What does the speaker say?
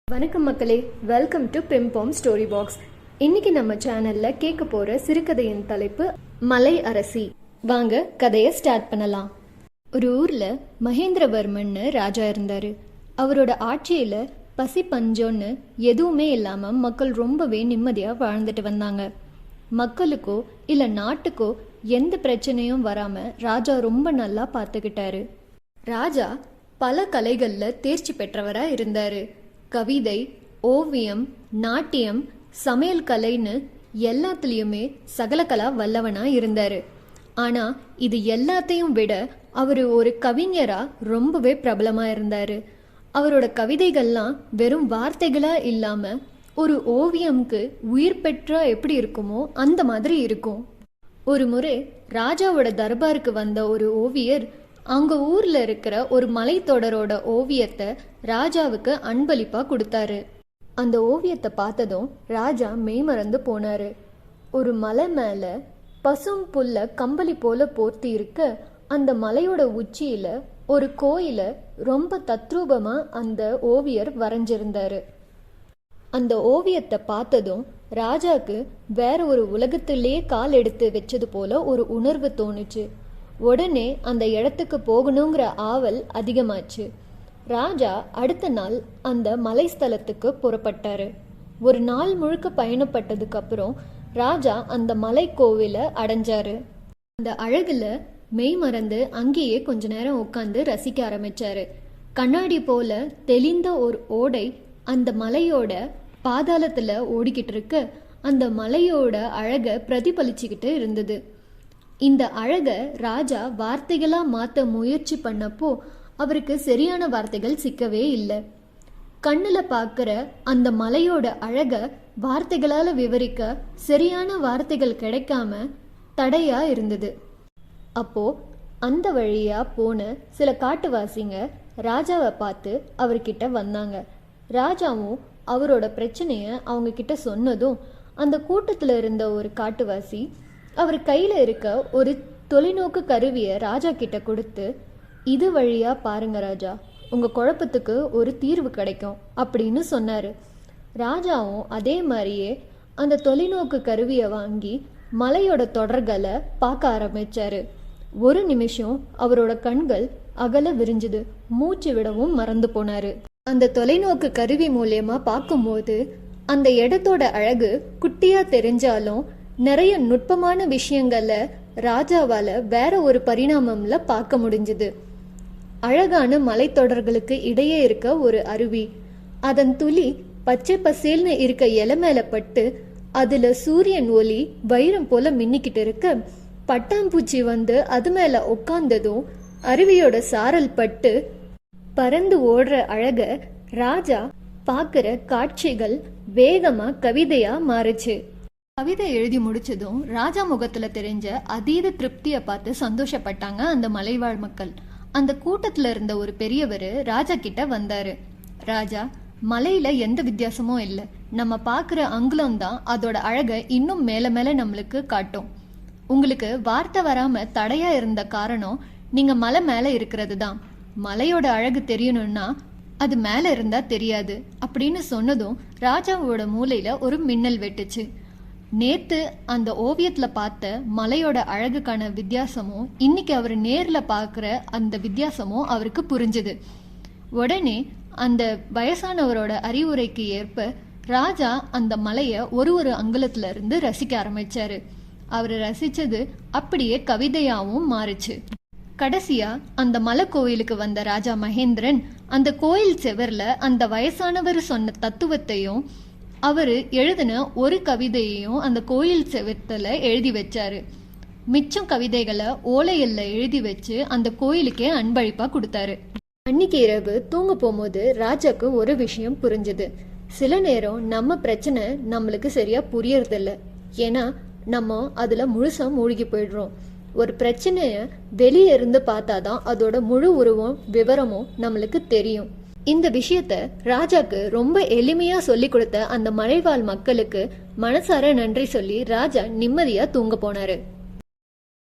வணக்கம் மக்களே, welcome to பிம்போம் story box. இன்னைக்கு நம்ம சேனல்ல கேட்க போற சிறுகதையின் தலைப்பு மலை அரசி. வாங்க கதையை ஸ்டார்ட் பண்ணலாம். ஒரு ஊர்ல மகேந்திரவர்மன்னு ராஜா இருந்தாரு. அவரோட ஆட்சியில பசி பஞ்சோன்னு எதுவுமே இல்லாம மக்கள் ரொம்பவே நிம்மதியா வாழ்ந்துட்டு வந்தாங்க. மக்களுக்கோ இல்ல நாட்டுக்கோ எந்த பிரச்சனையும் வராம ராஜா ரொம்ப நல்லா பார்த்துக்கிட்டாரு. ராஜா பல கலைகள்ல தேர்ச்சி பெற்றவரா இருந்தாரு. கவிதை, ஓவியம், நாட்டியம், சமையல் கலைன்னு எல்லாத்துலேயுமே சகலகலா வல்லவனா இருந்தாரு. ஆனா இது எல்லாத்தையும் விட அவர் ஒரு கவிஞரா ரொம்பவே பிரபலமா இருந்தாரு. அவரோட கவிதைகள்லாம் வெறும் வார்த்தைகளா இல்லாம ஒரு ஓவியம்க்கு உயிர் பெற்றா எப்படி இருக்குமோ அந்த மாதிரி இருக்கும். ஒரு முறை ராஜாவோட தர்பாருக்கு வந்த ஒரு ஓவியர் அங்க ஊர்ல இருக்கிற ஒரு மலைத்தொடரோட ஓவியத்தை ராஜாவுக்கு அன்பளிப்பா கொடுத்தாரு. அந்த ஓவியத்தை பார்த்ததும் ராஜா மெய்மறந்து போனாரு. ஒரு மலை மேல பசும் புல்ல கம்பளி போல போர்த்தி இருக்க அந்த மலையோட உச்சியில ஒரு கோயில ரொம்ப தத்ரூபமா அந்த ஓவியர் வரைஞ்சிருந்தாரு. அந்த ஓவியத்தை பார்த்ததும் ராஜாக்கு வேற ஒரு உலகத்திலேயே கால் எடுத்து வச்சது போல ஒரு உணர்வு தோணுச்சு. உடனே அந்த இடத்துக்கு போகணுங்கிற ஆவல் அதிகமாச்சு. ராஜா அடுத்த நாள் அந்த மலை ஸ்தலத்துக்கு புறப்பட்டாரு. ஒரு நாள் முழுக்க பயணப்பட்டதுக்கு அப்புறம் ராஜா அந்த மலை கோவில அடைஞ்சாரு. அந்த அழகுல மெய் மறந்து அங்கேயே கொஞ்ச நேரம் உட்காந்து ரசிக்க ஆரம்பிச்சாரு. கண்ணாடி போல தெளிந்த ஒரு ஓடை அந்த மலையோட பாதாளத்துல ஓடிக்கிட்டு இருக்க அந்த மலையோட அழக பிரதிபலிச்சுக்கிட்டு இருந்தது. இந்த அழக ராஜா வார்த்தைகளா மாத்த முயற்சி பண்ணப்போ அவருக்கு சரியான வார்த்தைகள் சிக்கவே இல்லை. கண்ணுல பாக்குற அந்த மலையோட அழக வார்த்தைகளால விவரிக்க சரியான வார்த்தைகள் கிடைக்காம தடையா இருந்தது. அப்போ அந்த வழியா போன சில காட்டுவாசிங்க ராஜாவை பார்த்து அவர்கிட்ட வந்தாங்க. ராஜாவும் அவரோட பிரச்சனைய அவங்க கிட்ட சொன்னதும் அந்த கூட்டத்துல இருந்த ஒரு காட்டுவாசி அவர் கையில இருக்க ஒரு தொலைநோக்கு கருவியை ராஜா கிட்ட கொடுத்து, இது வழியா பாருங்க ராஜா, உங்க குழப்பத்துக்கு ஒரு தீர்வு கிடைக்கும் அப்படின்னு சொன்னாரு. ராஜாவும் அதே மாதிரியே அந்த தொலைநோக்கு கருவியை வாங்கி மலையோட தொடர்களை பார்க்க ஆரம்பிச்சாரு. ஒரு நிமிஷம் அவரோட கண்கள் அகல விரிஞ்சுது. மூச்சு விடவும் மறந்து போனாரு. அந்த தொலைநோக்கு கருவி மூலியமா பார்க்கும்போது அந்த இடத்தோட அழகு குட்டியா தெரிஞ்சாலும் நிறைய நுட்பமான விஷயங்கள ராஜாவால வேற ஒரு பரிணாமம்ல பார்க்க முடிஞ்சது. அழகான மலைத்தொடர்களுக்கு இடையே இருக்க ஒரு அருவி, அதன் துளி பச்சை பசேல்னு இருக்க இலை மேல பட்டு அதுல சூரியன் ஒளி வைரம் போல மின்னிக்கிட்டு இருக்க பட்டாம்பூச்சி வந்து அது மேல உட்கார்ந்ததும் அருவியோட சாரல் பட்டு பறந்து ஓடுற அழக ராஜா பார்க்கிற காட்சிகள் வேகமா கவிதையா மாறுச்சு. கவிதை எழுதி முடிச்சதும் ராஜா முகத்துல தெரிஞ்ச அதீத திருப்தியை பார்த்து சந்தோஷப்பட்டாங்க அந்த மலைவாழ் மக்கள். அந்த கூட்டத்துல இருந்த ஒரு பெரியவர் ராஜா கிட்ட வந்தாரு. ராஜா, மலையில எந்த வித்தியாசமும் இல்லை, நம்ம பாக்குற அங்குலம் தான் அதோட அழகை இன்னும் மேல மேல நம்மளுக்கு காட்டும். உங்களுக்கு வார்த்தை வராம தடையா இருந்த காரணம் நீங்க மலை மேல இருக்கிறது தான். மலையோட அழகு தெரியணும்னா அது மேல இருந்தா தெரியாது அப்படின்னு சொன்னதும் ராஜாவோட மூளையில ஒரு மின்னல் வெட்டுச்சு. நேத்து அந்த ஓவியத்துல பார்த்த மலையோட அழகுக்கான வித்தியாசமும் இன்னைக்கு அவர் நேர்ல பார்க்குற அந்த வித்தியாசமும் அவருக்கு புரிஞ்சுது. உடனே அந்த வயசானவரோட அறிவுரைக்கு ஏற்ப ராஜா அந்த மலைய ஒரு அங்குலத்துல இருந்து ரசிக்க ஆரம்பிச்சாரு. அவர் ரசிச்சது அப்படியே கவிதையாவும் மாறுச்சு. கடைசியா அந்த மலை கோயிலுக்கு வந்த ராஜா மகேந்திரன் அந்த கோயில் செவர்ல அந்த வயசானவர் சொன்ன தத்துவத்தையும் அவரு எழுதின ஒரு கவிதையையும் அந்த கோயில் செவத்துல எழுதி வச்சாரு. மிச்சம் கவிதைகளை ஓலையில எழுதி வச்சு அந்த கோயிலுக்கே அன்பளிப்பா கொடுத்தாரு. அன்னைக்கு இரவு தூங்க போகும்போது ராஜாக்கு ஒரு விஷயம் புரிஞ்சுது. சில நேரம் நம்ம பிரச்சனை நம்மளுக்கு சரியா புரியறதில்ல. ஏன்னா நம்ம அதுல முழுசா மூழ்கி போயிடுறோம். ஒரு பிரச்சனைய வெளியே இருந்து பார்த்தாதான் அதோட முழு உருவம் விவரமும் நம்மளுக்கு தெரியும். இந்த விஷயத்த ராஜாக்கு ரொம்ப எளிமையா சொல்லி கொடுத்த அந்த மலைவாழ் மக்களுக்கு மனசார நன்றி சொல்லி ராஜா நிம்மதியா தூங்க போனாரு.